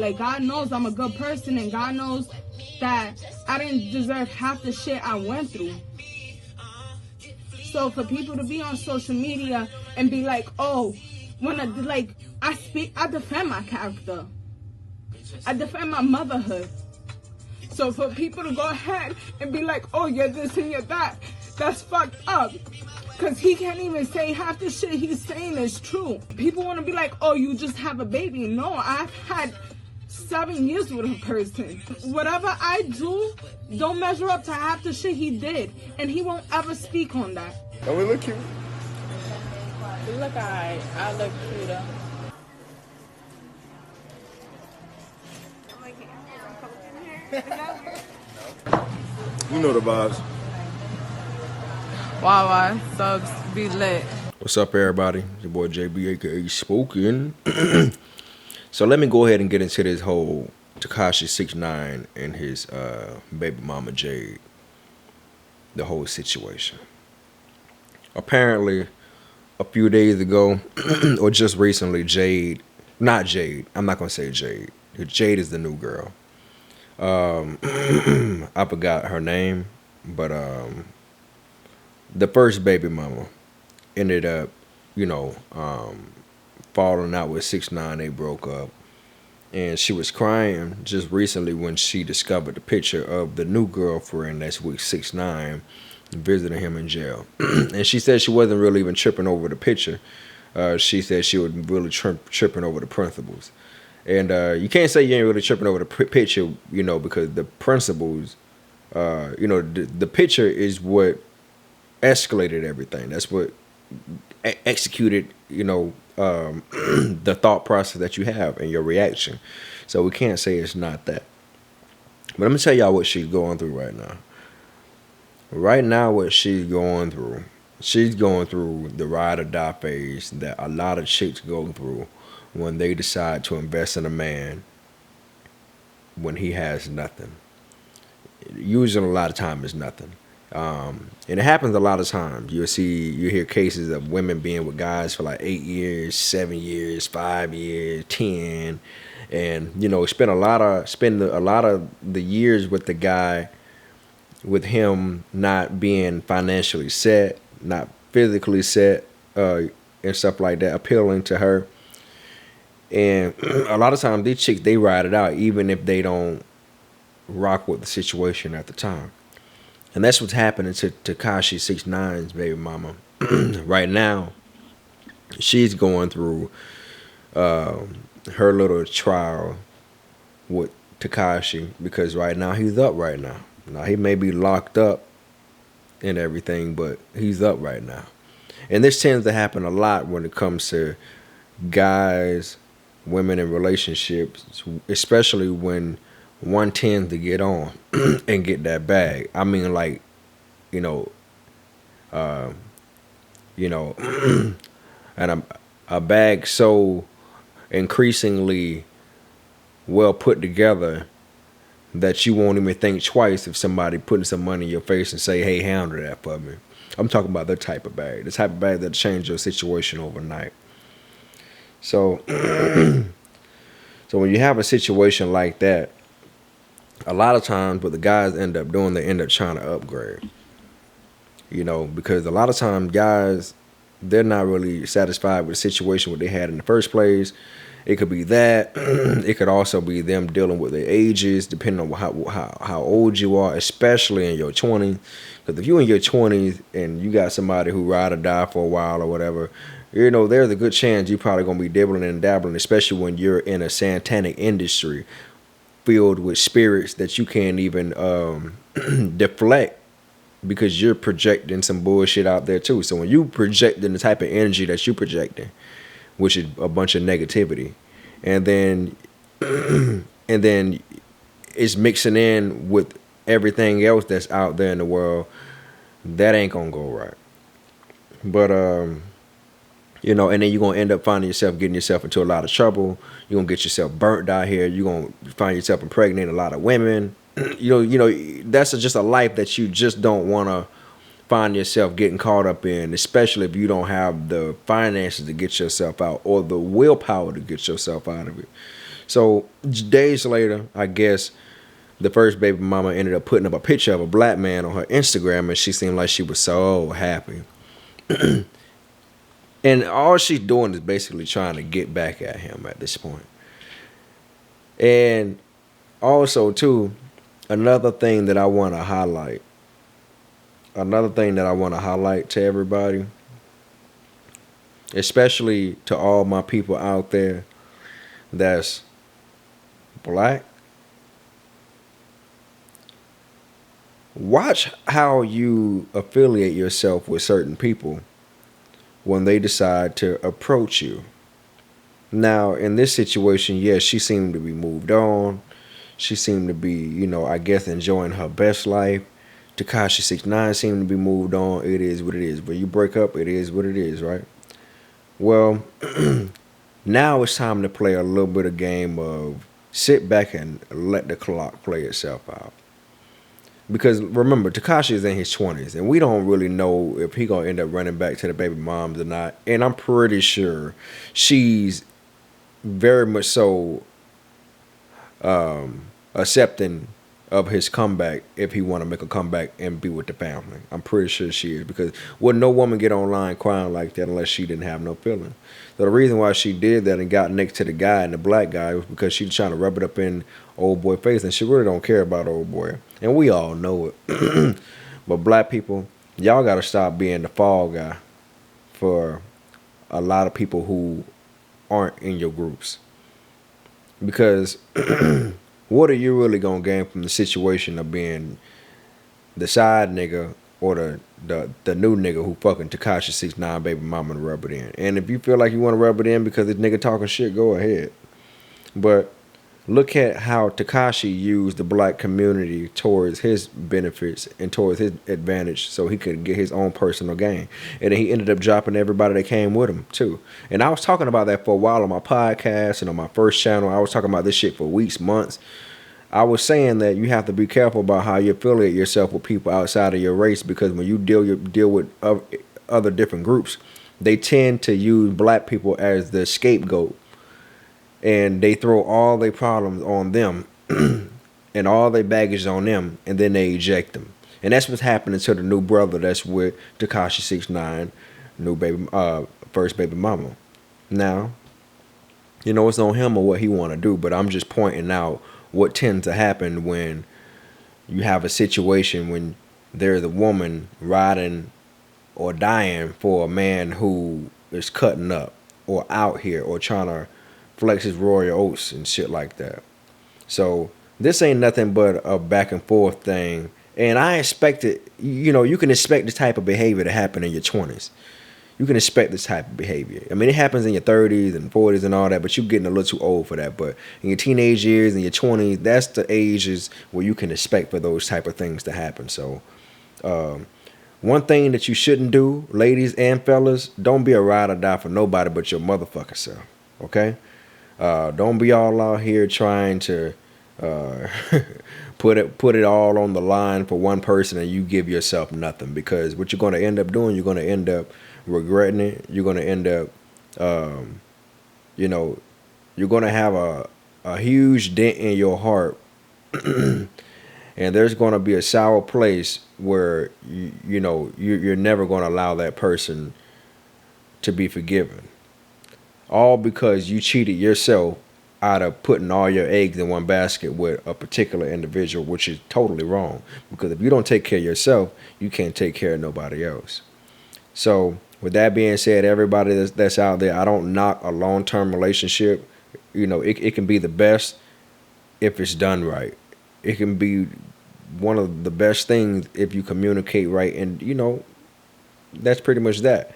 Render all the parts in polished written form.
Like, God knows I'm a good person, and God knows that I didn't deserve half the shit I went through. So for people to be on social media and be like, oh, I defend my character. I defend my motherhood. So for people to go ahead and be like, oh, you're this and you're that, that's fucked up. Because he can't even say half the shit he's saying is true. People want to be like, oh, you just have a baby. No, I've had 7 years with a person. Whatever I do don't measure up to half the shit he did. And he won't ever speak on that. Don't we look cute? We look alright. I look cuter. You know the vibes. Wawa, subs, be lit. What's up, everybody? It's your boy JB, aka Spoken. So let me go ahead and get into this whole Tekashi 6ix9ine and his baby mama Jade. The whole situation. Apparently, a few days ago, or just recently, not Jade, I'm not going to say Jade. Jade is the new girl. I forgot her name, but the first baby mama ended up, falling out with 6ix9ine. They broke up. And she was crying just recently when she discovered the picture of the new girlfriend that's with 6ix9ine visiting him in jail. And she said she wasn't really even tripping over the picture. She said she was really tripping over the principles. And you can't say you ain't really tripping over the picture, because the principles, the picture is what escalated everything. That's what executed, the thought process that you have and your reaction. So we can't say it's not that. But let me tell y'all what she's going through right now. Right now, what she's going through the ride or die phase that a lot of chicks go through when they decide to invest in a man when he has nothing. Usually a lot of time is nothing. And it happens a lot of times. You hear cases of women being with guys for like 8 years, 7 years, 5 years, 10, and spend a lot of the years with the guy, with him not being financially set, not physically set, and stuff like that, appealing to her. And a lot of times these chicks, they ride it out even if they don't rock with the situation at the time. And that's what's happening to Tekashi 6ix9ine's baby mama. Right now, she's going through her little trial with Tekashi because right now he's up right now. Now, he may be locked up and everything, but he's up right now. And this tends to happen a lot when it comes to guys, women in relationships, especially when one tends to get on and get that bag. I mean, like, and a bag so increasingly well put together that you won't even think twice if somebody putting some money in your face and say, hey, handle that for me. I'm talking about that type of bag, the type of bag that'll change your situation overnight. So, so when you have a situation like that, a lot of times what the guys end up doing, they end up trying to upgrade. Because a lot of times guys, they're not really satisfied with the situation what they had in the first place. It could be that. It could also be them dealing with their ages, depending on how old you are, especially in your 20s. Because if you're in your 20s and you got somebody who ride or die for a while or whatever, there's a good chance you're probably going to be dibbling and dabbling, especially when you're in a satanic industry filled with spirits that you can't even deflect because you're projecting some bullshit out there too. So when you projecting the type of energy that you're projecting, which is a bunch of negativity, and then it's mixing in with everything else that's out there in the world, that ain't gonna go right. But and then you're gonna end up finding yourself getting yourself into a lot of trouble. You're gonna get yourself burnt out here. You're gonna find yourself impregnating a lot of women. That's just a life that you just don't wanna find yourself getting caught up in, especially if you don't have the finances to get yourself out or the willpower to get yourself out of it. So days later, I guess the first baby mama ended up putting up a picture of a black man on her Instagram, and she seemed like she was so happy. And all she's doing is basically trying to get back at him at this point. And also, too, another thing that I want to highlight to everybody, especially to all my people out there that's black, watch how you affiliate yourself with certain people when they decide to approach you. Now, in this situation, yes, she seemed to be moved on. She seemed to be, you know, I guess enjoying her best life. Tekashi 6ix9ine seemed to be moved on. It is what it is. When you break up, it is what it is, right? Well, now it's time to play a little bit of game of sit back and let the clock play itself out. Because remember, Tekashi is in his 20s, and we don't really know if he gonna end up running back to the baby moms or not. And I'm pretty sure she's very much so accepting of his comeback if he want to make a comeback and be with the family. I'm pretty sure she is, because would no woman get online crying like that unless she didn't have no feeling? So the reason why she did that and got next to the guy and the black guy was because she was trying to rub it up in old boy face, and she really don't care about old boy, and we all know it. But black people, y'all got to stop being the fall guy for a lot of people who aren't in your groups, because what are you really gonna gain from the situation of being the side nigga or the new nigga who fucking Tekashi 6ix9ine baby mama to rub it in? And if you feel like you want to rub it in because this nigga talking shit, go ahead. But look at how Tekashi used the black community towards his benefits and towards his advantage so he could get his own personal gain. And then he ended up dropping everybody that came with him, too. And I was talking about that for a while on my podcast and on my first channel. I was talking about this shit for weeks, months. I was saying that you have to be careful about how you affiliate yourself with people outside of your race, because when you deal with other different groups, they tend to use black people as the scapegoat. And they throw all their problems on them and all their baggage on them, and then they eject them. And that's what's happening to the new brother that's with Tekashi 6ix9ine, new baby, first baby mama. Now, you know, it's on him or what he want to do, but I'm just pointing out what tends to happen when you have a situation when there's a woman riding or dying for a man who is cutting up or out here or trying to flex his royal oats and shit like that. So this ain't nothing but a back and forth thing. And I expect it, you know, you can expect this type of behavior to happen in your 20s. You can expect this type of behavior. I mean, it happens in your 30s and 40s and all that, but you're getting a little too old for that. But in your teenage years and your 20s, that's the ages where you can expect for those type of things to happen. So one thing that you shouldn't do, ladies and fellas, don't be a ride or die for nobody but your motherfucking self, okay? Don't be all out here trying to put it all on the line for one person and you give yourself nothing, because what you're going to end up doing, you're going to end up regretting it. You're going to end up, you know, you're going to have a huge dent in your heart, and there's going to be a sour place where you know you're never going to allow that person to be forgiven. All because you cheated yourself out of putting all your eggs in one basket with a particular individual, which is totally wrong. Because if you don't take care of yourself, you can't take care of nobody else. So with that being said, everybody that's out there, I don't knock a long-term relationship. You know, it can be the best if it's done right. It can be one of the best things if you communicate right. And, you know, that's pretty much that.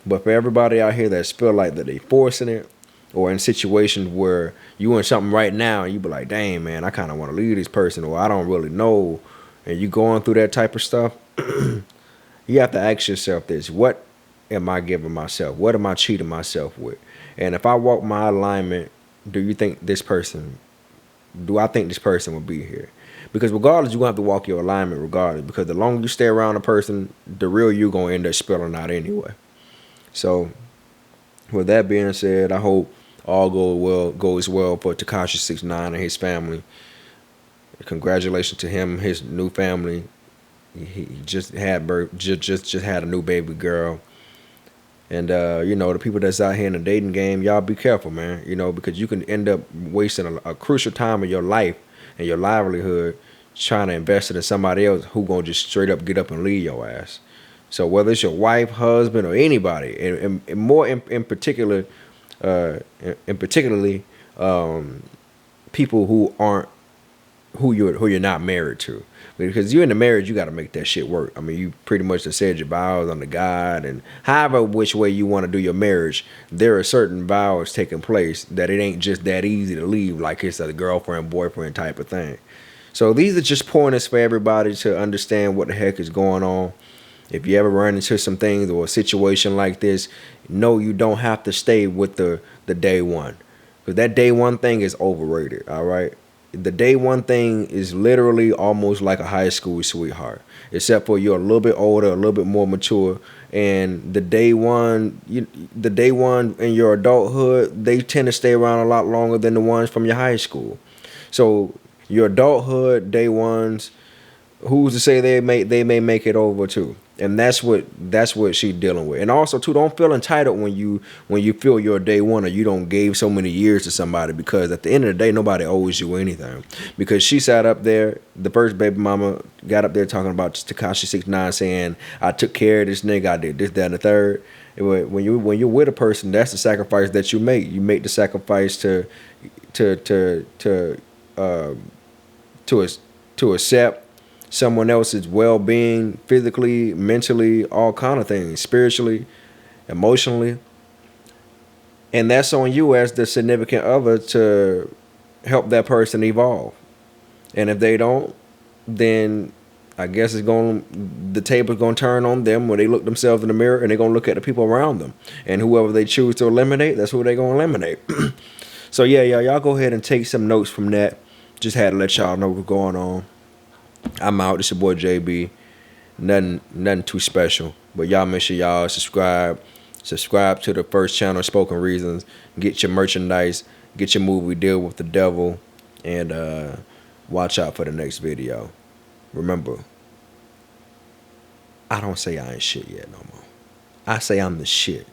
But for everybody out here that's feel like that they forcing it, or in situations where you in something right now and you be like, dang, man, I kind of want to leave this person, or I don't really know, and you going through that type of stuff, you have to ask yourself this: what am I giving myself? What am I cheating myself with? And if I walk my alignment, do I think this person will be here? Because regardless, you're going to have to walk your alignment regardless, because the longer you stay around a person, the real you going to end up spilling out anyway. So with that being said, I hope all goes well for Tekashi 6ix9ine and his family. Congratulations to him, his new family. He just had just had a new baby girl. And you know, the people that's out here in the dating game, y'all be careful, man. You know, because you can end up wasting a crucial time of your life and your livelihood trying to invest it in somebody else who gonna just straight up get up and leave your ass. So whether it's your wife, husband, or anybody, and more in particular, particularly people who aren't who you're not married to, because you're in the marriage, you got to make that shit work. I mean, you pretty much have said your vows under God, and however which way you want to do your marriage, there are certain vows taking place that it ain't just that easy to leave, like it's a girlfriend boyfriend type of thing. So these are just pointers for everybody to understand what the heck is going on. If you ever run into some things or a situation like this, no, you don't have to stay with the day one, because that day one thing is overrated. All right. The day one thing is literally almost like a high school sweetheart, except for you're a little bit older, a little bit more mature. And the day one in your adulthood, they tend to stay around a lot longer than the ones from your high school. So your adulthood day ones, who's to say they may make it over too? And that's what she's dealing with. And also too, don't feel entitled when you feel your day one or you don't gave so many years to somebody, because at the end of the day, nobody owes you anything. Because she sat up there, the first baby mama got up there talking about Tekashi 6ix9ine, saying, I took care of this nigga, I did this, that, and the third. When you're with a person, that's the sacrifice that you make. You make the sacrifice to accept someone else's well-being, physically, mentally, all kind of things, spiritually, emotionally. And that's on you as the significant other to help that person evolve. And if they don't, then I guess the table's going to turn on them when they look themselves in the mirror, and they're going to look at the people around them. And whoever they choose to eliminate, that's who they're going to eliminate. So yeah, y'all go ahead and take some notes from that. Just had to let y'all know what's going on. I'm out. It's your boy JB. Nothing too special. But y'all make sure y'all subscribe. Subscribe to the first channel, Spoken Reasons. Get your merchandise. Get your movie Deal with the Devil. And watch out for the next video. Remember, I don't say I ain't shit yet no more. I say I'm the shit.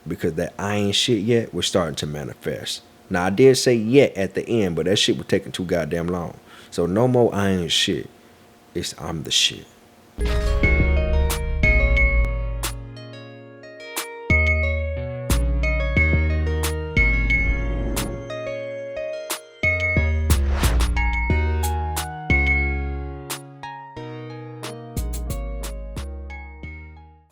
Because that I ain't shit yet, we're starting to manifest. Now, I did say yet at the end, but that shit was taking too goddamn long. So no more I ain't shit. It's I'm the shit.